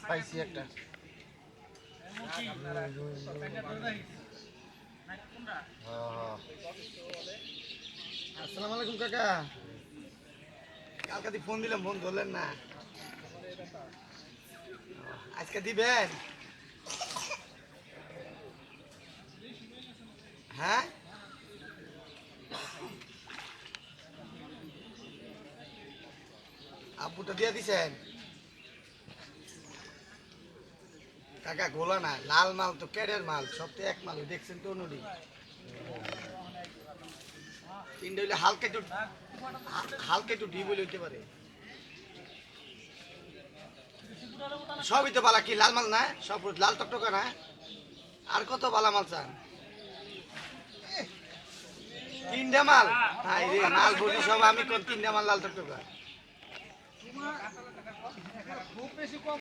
পাইছি একটা। আসসালামু আলাইকুম কাকা। কালকে ফোন দিলাম, ফোন ধরলেন না। আজকে দিবেন? হ্যাঁ, আব্বুটা দিয়ে দিছেন কাকা? গোলা না, লাল মাল তো ক্যারের মাল, সব তো এক মাল, দেখছেন তো নদী তিনটা হইলে হালকা একটু ডিপ হইলে হইতে পারে। সবই তো বালা, কি লাল মাল না? সব লাল টকটকা না? আর কত বালা মাল চান? তিনটা মাল? হাই রে, মাল ভরি সব আমি কোন তিনটা মাল লাল টকটকা?